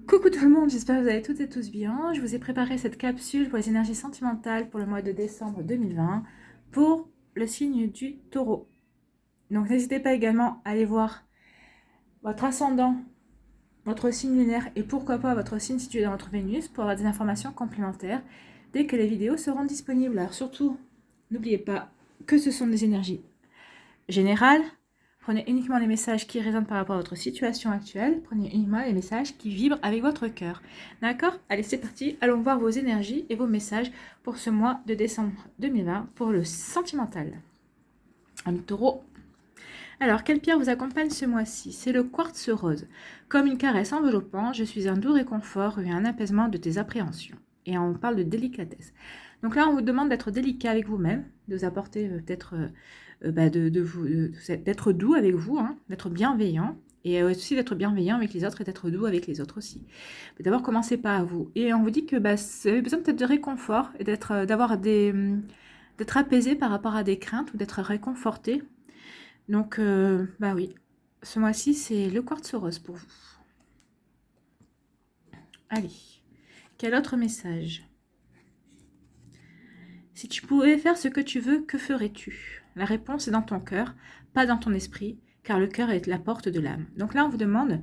Coucou tout le monde, j'espère que vous allez toutes et tous bien. Je vous ai préparé cette capsule pour les énergies sentimentales pour le mois de décembre 2020 pour le signe du taureau. Donc n'hésitez pas également à aller voir votre ascendant, votre signe lunaire et pourquoi pas votre signe situé dans votre Vénus pour avoir des informations complémentaires dès que les vidéos seront disponibles. Alors surtout, n'oubliez pas que ce sont des énergies générales. Prenez uniquement les messages qui résonnent par rapport à votre situation actuelle. Prenez uniquement les messages qui vibrent avec votre cœur. D'accord? Allez, c'est parti. Allons voir vos énergies et vos messages pour ce mois de décembre 2020 pour le sentimental. Un taureau. Alors, quelle pierre vous accompagne ce mois-ci? C'est le quartz rose. Comme une caresse enveloppante, je suis un doux réconfort et un apaisement de tes appréhensions. Et on parle de délicatesse. Donc là, on vous demande d'être délicat avec vous-même, de vous apporter peut-être d'être doux avec vous, hein, d'être bienveillant, et aussi d'être bienveillant avec les autres et d'être doux avec les autres aussi. Mais d'abord, commencez pas à vous. Et on vous dit que vous avez besoin peut-être de réconfort et d'être apaisé par rapport à des craintes ou d'être réconforté. Donc, oui, ce mois-ci, c'est le quartz rose pour vous. Allez, quel autre message? Si tu pouvais faire ce que tu veux, que ferais-tu? La réponse est dans ton cœur, pas dans ton esprit, car le cœur est la porte de l'âme. Donc là, on vous demande,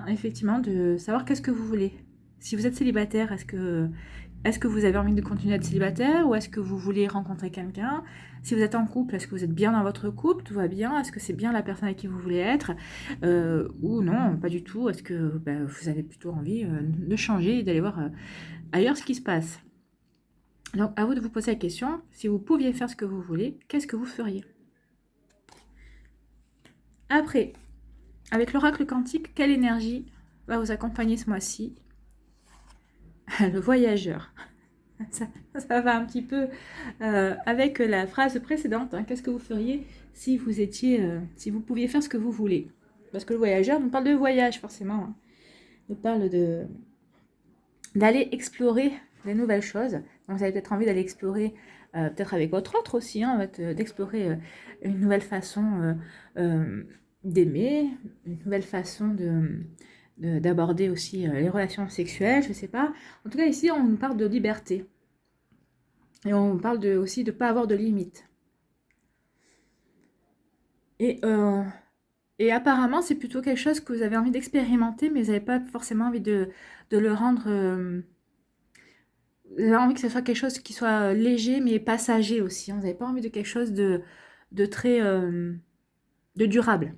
effectivement, de savoir qu'est-ce que vous voulez. Si vous êtes célibataire, est-ce que vous avez envie de continuer à être célibataire ou est-ce que vous voulez rencontrer quelqu'un? Si vous êtes en couple, est-ce que vous êtes bien dans votre couple? Tout va bien? Est-ce que c'est bien la personne avec qui vous voulez être? Ou non, pas du tout? Est-ce que vous avez plutôt envie de changer et d'aller voir ailleurs ce qui se passe? Donc, à vous de vous poser la question, si vous pouviez faire ce que vous voulez, qu'est-ce que vous feriez? Après, avec l'oracle quantique, quelle énergie va vous accompagner ce mois-ci? Le voyageur. Ça va un petit peu avec la phrase précédente. Hein. Qu'est-ce que vous feriez si vous si vous pouviez faire ce que vous voulez? Parce que le voyageur nous parle de voyage forcément. Hein. Nous parle d'aller explorer des nouvelles choses. Donc vous avez peut-être envie d'aller explorer, peut-être avec votre autre aussi, hein, d'explorer une nouvelle façon d'aimer, une nouvelle façon d'aborder aussi les relations sexuelles, je ne sais pas. En tout cas, ici, on nous parle de liberté. Et on parle aussi de ne pas avoir de limites. Et apparemment, c'est plutôt quelque chose que vous avez envie d'expérimenter, mais vous n'avez pas forcément envie de le rendre... vous avez envie que ce soit quelque chose qui soit léger, mais passager aussi. Hein. Vous n'avez pas envie de quelque chose de très... de durable.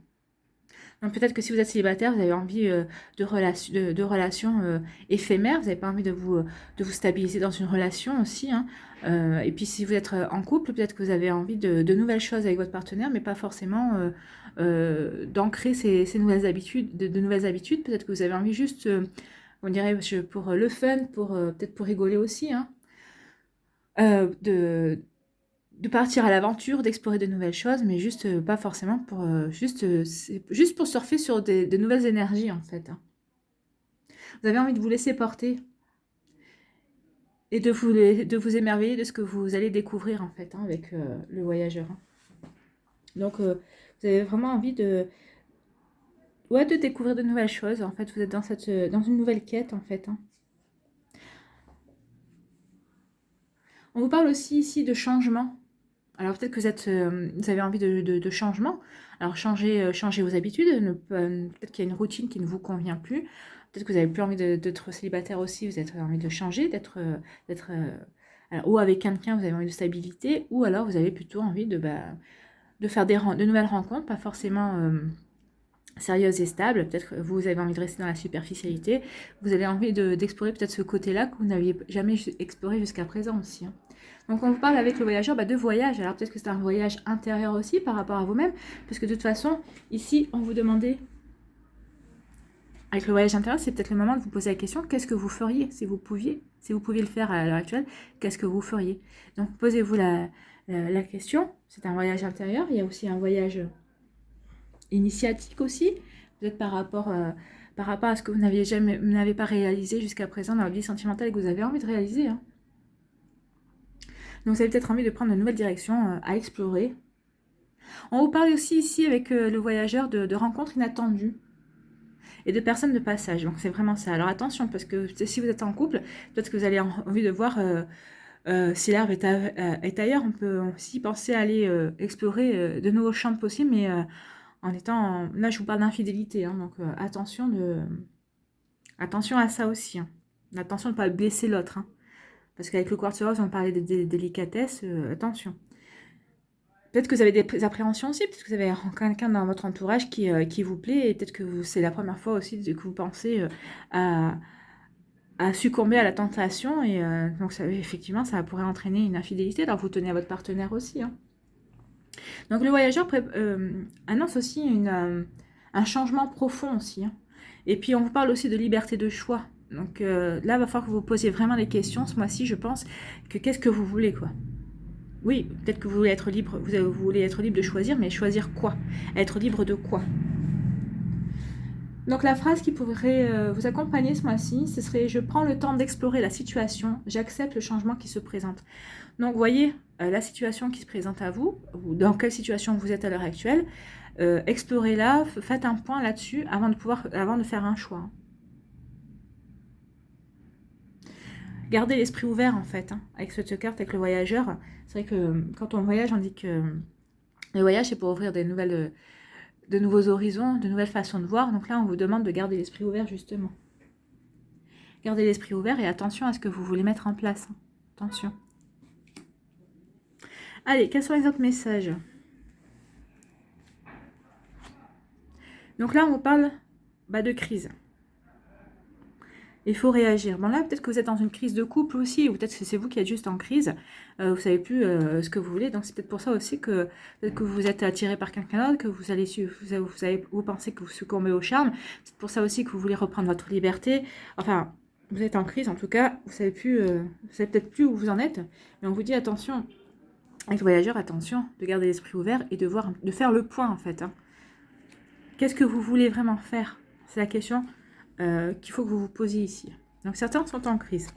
Donc peut-être que si vous êtes célibataire, vous avez envie de relations éphémères, vous n'avez pas envie de vous stabiliser dans une relation aussi. Hein. Et puis si vous êtes en couple, peut-être que vous avez envie de nouvelles choses avec votre partenaire, mais pas forcément d'ancrer ces nouvelles habitudes, de nouvelles habitudes. Peut-être que vous avez envie juste, on dirait, pour le fun, peut-être pour rigoler aussi, hein, de partir à l'aventure, d'explorer de nouvelles choses, mais juste pas forcément pour juste pour surfer sur de nouvelles énergies en fait. Hein. Vous avez envie de vous laisser porter et de vous émerveiller de ce que vous allez découvrir en fait hein, avec le voyageur. Hein. Donc vous avez vraiment envie de découvrir de nouvelles choses. En fait, vous êtes dans une nouvelle quête en fait. Hein. On vous parle aussi ici de changement. Alors peut-être que vous avez envie de changement. Alors changer vos habitudes. Peut-être qu'il y a une routine qui ne vous convient plus. Peut-être que vous n'avez plus envie d'être célibataire aussi. Vous avez envie de changer, ou avec quelqu'un, vous avez envie de stabilité. Ou alors vous avez plutôt envie de faire de nouvelles rencontres, pas forcément sérieuses et stables. Peut-être que vous avez envie de rester dans la superficialité. Vous avez envie d'explorer peut-être ce côté-là que vous n'aviez jamais exploré jusqu'à présent aussi. Hein. Donc on vous parle avec le voyageur de voyage. Alors peut-être que c'est un voyage intérieur aussi par rapport à vous-même. Parce que de toute façon, ici, on vous demandait, avec le voyage intérieur, c'est peut-être le moment de vous poser la question, qu'est-ce que vous feriez si vous pouviez le faire à l'heure actuelle, qu'est-ce que vous feriez? Donc posez-vous la question, c'est un voyage intérieur, il y a aussi un voyage initiatique aussi, peut-être par rapport à ce que vous n'avez pas réalisé jusqu'à présent dans votre vie sentimentale et que vous avez envie de réaliser. Hein. Donc vous avez peut-être envie de prendre une nouvelle direction à explorer. On vous parle aussi ici avec le voyageur de rencontres inattendues. et de personnes de passage. Donc c'est vraiment ça. Alors attention, parce que si vous êtes en couple, peut-être que vous avez envie de voir si l'herbe est ailleurs. On peut aussi penser à aller explorer de nouveaux champs possibles, mais en étant... Là, je vous parle d'infidélité, hein, donc attention à ça aussi. Hein. Attention de ne pas blesser l'autre. Hein. Parce qu'avec le quartz rose, on parlait des délicatesses. Attention. Peut-être que vous avez des appréhensions aussi, peut-être que vous avez quelqu'un dans votre entourage qui vous plaît, et peut-être que c'est la première fois aussi que vous pensez à succomber à la tentation, et donc ça, effectivement, ça pourrait entraîner une infidélité, alors vous tenez à votre partenaire aussi. Hein. Donc le voyageur annonce aussi un changement profond aussi. Hein. Et puis on vous parle aussi de liberté de choix. Donc là, il va falloir que vous posiez vraiment des questions ce mois-ci, je pense, que qu'est-ce que vous voulez, quoi. Oui, peut-être que vous voulez être libre, vous voulez être libre de choisir, mais choisir quoi? Être libre de quoi? Donc la phrase qui pourrait vous accompagner ce mois-ci, ce serait « Je prends le temps d'explorer la situation, j'accepte le changement qui se présente ». Donc vous voyez la situation qui se présente à vous, ou dans quelle situation vous êtes à l'heure actuelle, explorez-la, faites un point là-dessus avant de faire un choix. Gardez l'esprit ouvert en fait, hein, avec cette carte, avec le voyageur. C'est vrai que quand on voyage, on dit que le voyage c'est pour ouvrir de nouveaux horizons, de nouvelles façons de voir. Donc là, on vous demande de garder l'esprit ouvert justement. Gardez l'esprit ouvert et attention à ce que vous voulez mettre en place. Hein. Attention. Allez, quels sont les autres messages? Donc là, on vous parle de crise. Il faut réagir. Bon là, peut-être que vous êtes dans une crise de couple aussi, ou peut-être que c'est vous qui êtes juste en crise. Vous ne savez plus ce que vous voulez. Donc c'est peut-être pour ça aussi que peut-être que vous êtes attiré par quelqu'un d'autre, que vous pensez que vous succombez au charme. C'est pour ça aussi que vous voulez reprendre votre liberté. Enfin, vous êtes en crise en tout cas. Vous savez peut-être plus où vous en êtes. Mais on vous dit attention, avec le voyageur, attention, de garder l'esprit ouvert et de faire le point en fait. Hein. Qu'est-ce que vous voulez vraiment faire? C'est la question qu'il faut que vous vous posiez ici. Donc certains sont en crise.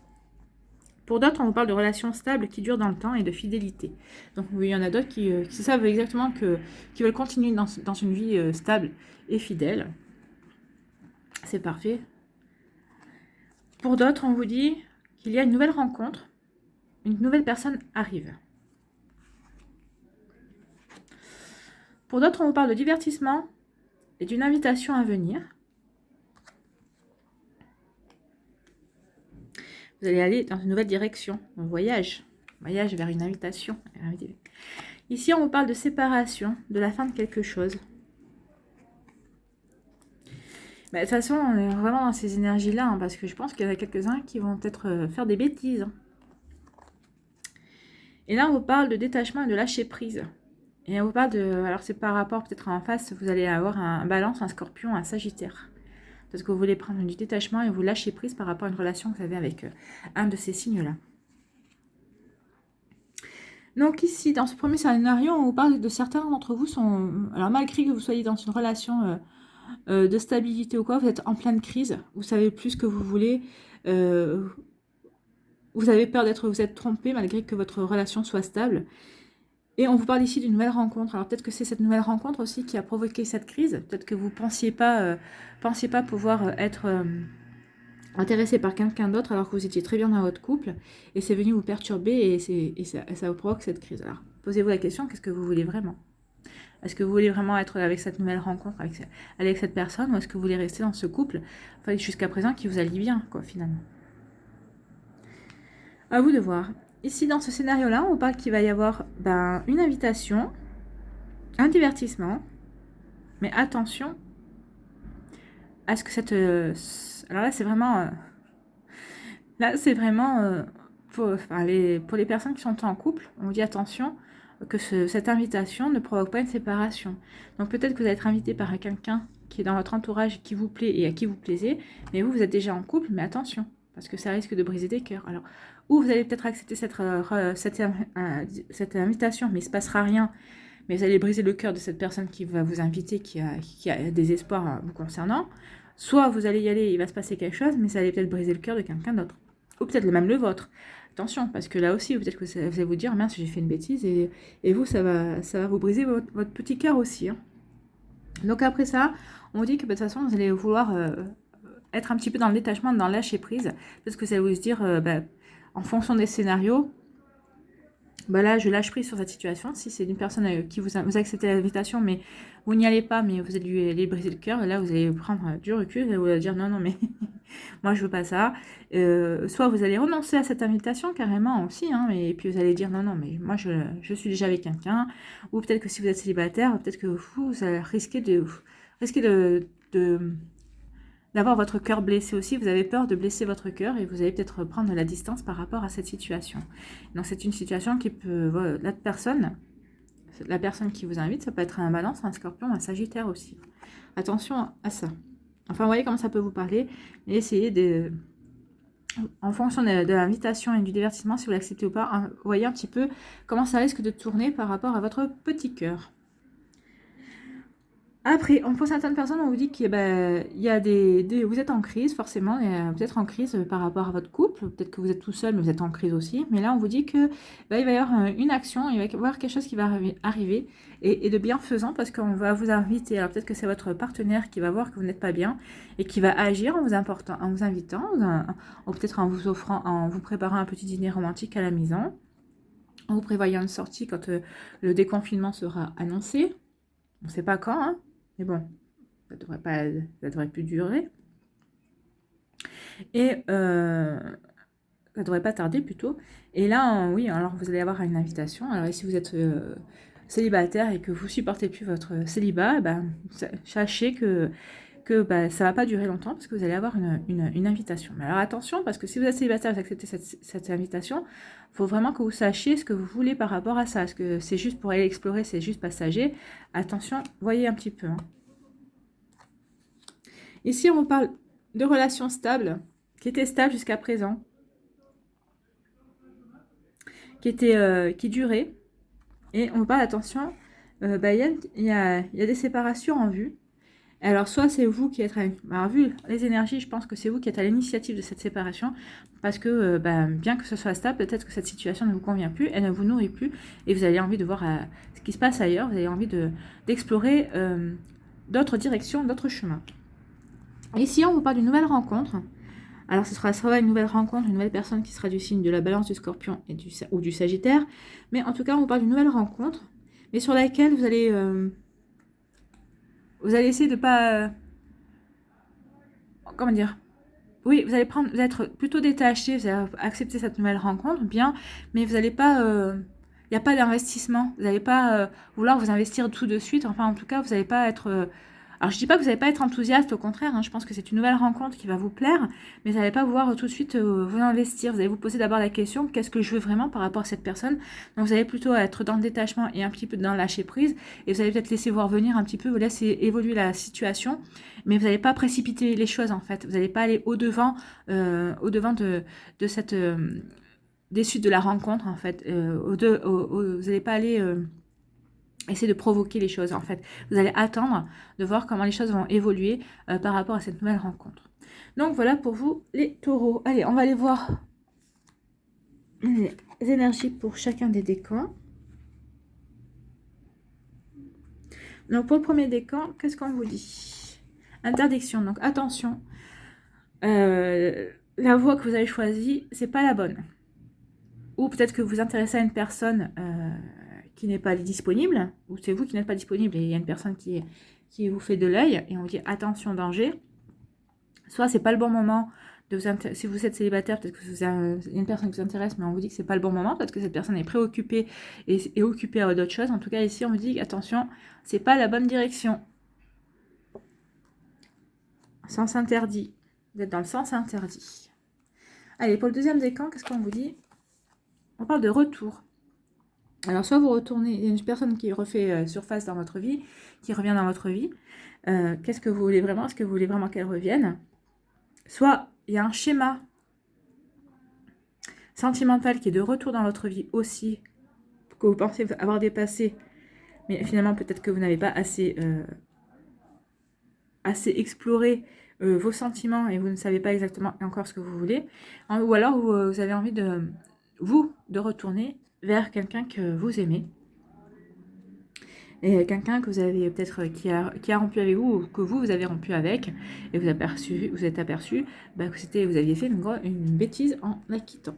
Pour d'autres, on vous parle de relations stables qui durent dans le temps et de fidélité. Donc oui, il y en a d'autres qui savent exactement qui veulent continuer dans une vie stable et fidèle. C'est parfait. Pour d'autres, on vous dit qu'il y a une nouvelle rencontre, une nouvelle personne arrive. Pour d'autres, on vous parle de divertissement et d'une invitation à venir. Vous allez aller dans une nouvelle direction, un voyage vers une invitation. Ici, on vous parle de séparation, de la fin de quelque chose. De toute façon, on est vraiment dans ces énergies-là, hein, parce que je pense qu'il y en a quelques-uns qui vont peut-être faire des bêtises. Hein. Et là, on vous parle de détachement et de lâcher prise. Et on vous parle de... Alors, c'est par rapport, peut-être en face, vous allez avoir un balance, un scorpion, un sagittaire. Parce que vous voulez prendre du détachement et vous lâcher prise par rapport à une relation que vous avez avec un de ces signes-là. Donc ici, dans ce premier scénario, on vous parle de certains d'entre vous sont... Alors malgré que vous soyez dans une relation de stabilité ou quoi, vous êtes en pleine crise, vous savez plus ce que vous voulez, vous avez peur vous êtes trompé malgré que votre relation soit stable. Et on vous parle ici d'une nouvelle rencontre. Alors peut-être que c'est cette nouvelle rencontre aussi qui a provoqué cette crise. Peut-être que vous ne pensiez pas pouvoir être intéressé par quelqu'un d'autre alors que vous étiez très bien dans votre couple. Et c'est venu vous perturber et ça vous provoque cette crise. Alors posez-vous la question, qu'est-ce que vous voulez vraiment? Est-ce que vous voulez vraiment être avec cette nouvelle rencontre, avec cette personne, ou est-ce que vous voulez rester dans ce couple jusqu'à présent qui vous allie bien, quoi, finalement? À vous de voir. Ici, dans ce scénario-là, on parle qu'il va y avoir une invitation, un divertissement, mais attention à ce que cette... alors là, c'est vraiment... pour les personnes qui sont en couple, on vous dit attention que cette invitation ne provoque pas une séparation. Donc peut-être que vous allez être invité par quelqu'un qui est dans votre entourage, qui vous plaît et à qui vous plaisez, mais vous êtes déjà en couple, mais attention, parce que ça risque de briser des cœurs. Alors, ou vous allez peut-être accepter cette invitation, mais il ne se passera rien, mais vous allez briser le cœur de cette personne qui va vous inviter, qui a des espoirs vous concernant. Soit vous allez y aller, il va se passer quelque chose, mais ça allait peut-être briser le cœur de quelqu'un d'autre. Ou peut-être même le vôtre. Attention, parce que là aussi, peut-être que vous allez vous dire, mince, j'ai fait une bêtise, et vous, ça va vous briser votre petit cœur aussi. Hein. Donc après ça, on vous dit que de toute façon, vous allez vouloir être un petit peu dans le détachement, dans le lâcher prise. Parce que ça veut se dire, en fonction des scénarios, là, je lâche prise sur cette situation. Si c'est une personne qui vous acceptez l'invitation, mais vous n'y allez pas, mais vous allez lui briser le cœur, là, vous allez prendre du recul et vous allez dire non, non, mais moi, je veux pas ça. Soit vous allez renoncer à cette invitation carrément aussi, hein, et puis vous allez dire non, non, mais moi, je suis déjà avec quelqu'un. Ou peut-être que si vous êtes célibataire, peut-être que vous allez risquer d'avoir votre cœur blessé aussi, vous avez peur de blesser votre cœur et vous allez peut-être prendre la distance par rapport à cette situation. Donc c'est une situation qui peut, la personne qui vous invite, ça peut être un balance, un scorpion, un sagittaire aussi. Attention à ça. Enfin, vous voyez comment ça peut vous parler, mais essayez de, en fonction de l'invitation et du divertissement, si vous l'acceptez ou pas, vous voyez un petit peu comment ça risque de tourner par rapport à votre petit cœur. Après, pour certaines personnes, on vous dit qu'il y a vous êtes en crise, forcément, peut-être en crise par rapport à votre couple, peut-être que vous êtes tout seul, mais vous êtes en crise aussi. Mais là, on vous dit que il va y avoir une action, il va y avoir quelque chose qui va arriver, et de bienfaisant, parce qu'on va vous inviter. Alors peut-être que c'est votre partenaire qui va voir que vous n'êtes pas bien, et qui va agir en vous invitant, ou peut-être en vous offrant, en vous préparant un petit dîner romantique à la maison, en vous prévoyant une sortie quand le déconfinement sera annoncé. On ne sait pas quand, hein. Mais bon, ça devrait plus durer. Et ça devrait pas tarder plutôt. Et là, oui, alors vous allez avoir une invitation. Alors si vous êtes célibataire et que vous supportez plus votre célibat, sachez que ça va pas durer longtemps parce que vous allez avoir une invitation. Mais alors attention, parce que si vous êtes célibataire, vous acceptez cette invitation, il faut vraiment que vous sachiez ce que vous voulez par rapport à ça. Est-ce que c'est juste pour aller explorer, c'est juste passager? Attention, voyez un petit peu. Hein. Ici, on vous parle de relations stables, qui étaient stables jusqu'à présent, qui duraient. Et on vous parle, attention, il y a des séparations en vue. Alors, soit c'est vous qui êtes... Alors, vu les énergies, je pense que c'est vous qui êtes à l'initiative de cette séparation, parce que bien que ce soit stable, peut-être que cette situation ne vous convient plus, elle ne vous nourrit plus, et vous avez envie de voir ce qui se passe ailleurs, vous avez envie d'explorer d'autres directions, d'autres chemins. Ici, on vous parle d'une nouvelle rencontre. Alors, ce sera soit une nouvelle rencontre, une nouvelle personne qui sera du signe de la Balance, du Scorpion ou du Sagittaire. Mais en tout cas, on vous parle d'une nouvelle rencontre, mais sur laquelle vous allez essayer de pas... comment dire? Oui, vous allez être plutôt détaché, vous allez accepter cette nouvelle rencontre, bien, mais vous n'allez pas... il n'y a pas d'investissement. Vous n'allez pas vouloir vous investir tout de suite. Enfin, en tout cas, vous n'allez pas être... Alors, je ne dis pas que vous n'allez pas être enthousiaste, au contraire. Hein, je pense que c'est une nouvelle rencontre qui va vous plaire. Mais vous n'allez pas vouloir tout de suite vous investir. Vous allez vous poser d'abord la question, qu'est-ce que je veux vraiment par rapport à cette personne? Donc, vous allez plutôt être dans le détachement et un petit peu dans le lâcher prise. Et vous allez peut-être laisser voir venir un petit peu, vous laisser évoluer la situation. Mais vous n'allez pas précipiter les choses, en fait. Vous n'allez pas aller au-devant de cette... des suites de la rencontre, en fait. Vous n'allez pas aller essayer de provoquer les choses, en fait. Vous allez attendre de voir comment les choses vont évoluer par rapport à cette nouvelle rencontre. Donc, voilà pour vous, les taureaux. Allez, on va aller voir les énergies pour chacun des décans. Donc, pour le premier décan, qu'est-ce qu'on vous dit? Interdiction. Donc, attention. La voie que vous avez choisie, c'est pas la bonne. Ou peut-être que vous vous intéressez à une personne qui n'est pas disponible, ou c'est vous qui n'êtes pas disponible et il y a une personne qui vous fait de l'œil et on vous dit attention, danger. Soit c'est pas le bon moment de vous si vous êtes célibataire, peut-être que vous avez une personne qui vous intéresse, mais on vous dit que c'est pas le bon moment, peut-être que cette personne est préoccupée et occupée à d'autres choses. En tout cas, ici, on vous dit attention, c'est pas la bonne direction. Sens interdit. Vous êtes dans le sens interdit. Allez, pour le deuxième décan, qu'est-ce qu'on vous dit? On parle de retour. Alors, soit vous retournez, il y a une personne qui refait surface dans votre vie, qui revient dans votre vie. Qu'est-ce que vous voulez vraiment? Est-ce que vous voulez vraiment qu'elle revienne? Soit il y a un schéma sentimental qui est de retour dans votre vie aussi, que vous pensez avoir dépassé, mais finalement peut-être que vous n'avez pas assez exploré vos sentiments et vous ne savez pas exactement encore ce que vous voulez. Ou alors vous avez envie de retourner vers quelqu'un que vous aimez. et quelqu'un que vous avez peut-être qui a rompu avec vous ou que vous avez rompu avec et vous êtes aperçu bah, que vous aviez fait une bêtise en la quittant.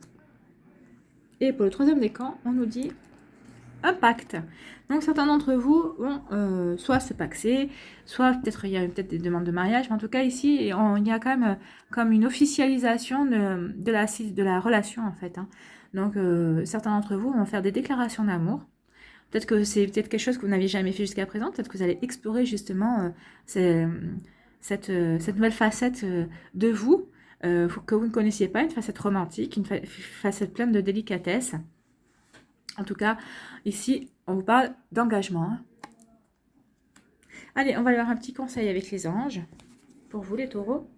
Et pour le troisième décan, on nous dit un pacte. Donc certains d'entre vous vont soit se paxer, soit peut-être il y a peut-être des demandes de mariage, mais en tout cas ici il y a quand même comme une officialisation de la relation en fait. Hein. Donc certains d'entre vous vont faire des déclarations d'amour. Peut-être que c'est peut-être quelque chose que vous n'aviez jamais fait jusqu'à présent. Peut-être que vous allez explorer justement cette nouvelle facette de vous que vous ne connaissiez pas, une facette romantique, une facette pleine de délicatesse. En tout cas, ici, on vous parle d'engagement. Hein. Allez, on va aller voir un petit conseil avec les anges. Pour vous, les taureaux.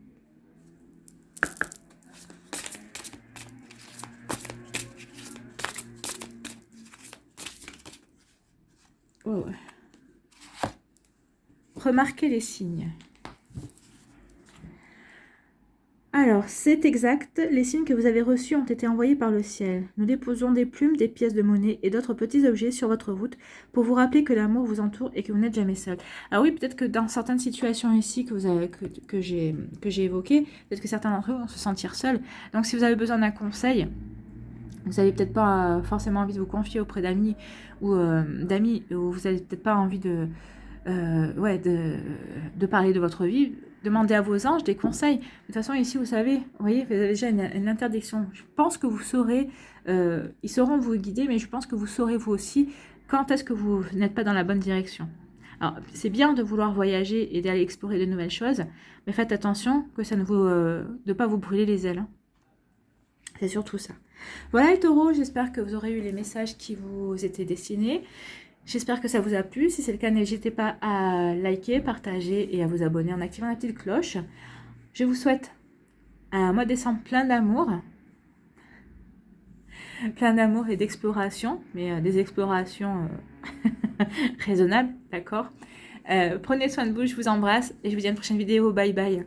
Oh. Remarquez les signes. Alors, c'est exact, les signes que vous avez reçus ont été envoyés par le ciel. Nous déposons des plumes, des pièces de monnaie et d'autres petits objets sur votre route pour vous rappeler que l'amour vous entoure et que vous n'êtes jamais seul. Alors oui, peut-être que dans certaines situations ici que j'ai évoquées, peut-être que certains d'entre vous vont se sentir seuls. Donc si vous avez besoin d'un conseil, vous n'avez peut-être pas forcément envie de vous confier auprès d'amis ou d'amis, ou vous n'avez peut-être pas envie de parler de votre vie, demandez à vos anges des conseils. De toute façon, ici, vous savez, vous voyez, vous avez déjà une interdiction. Je pense que vous saurez, ils sauront vous guider, mais je pense que vous saurez vous aussi quand est-ce que vous n'êtes pas dans la bonne direction. Alors, c'est bien de vouloir voyager et d'aller explorer de nouvelles choses, mais faites attention que ça ne vous, de pas vous brûler les ailes. Hein. C'est surtout ça. Voilà les taureaux, j'espère que vous aurez eu les messages qui vous étaient destinés. J'espère que ça vous a plu. Si c'est le cas, n'hésitez pas à liker, partager et à vous abonner en activant la petite cloche. Je vous souhaite un mois de décembre plein d'amour. Plein d'amour et d'exploration, mais des explorations raisonnables, d'accord. Prenez soin de vous, je vous embrasse et je vous dis à une prochaine vidéo. Bye bye.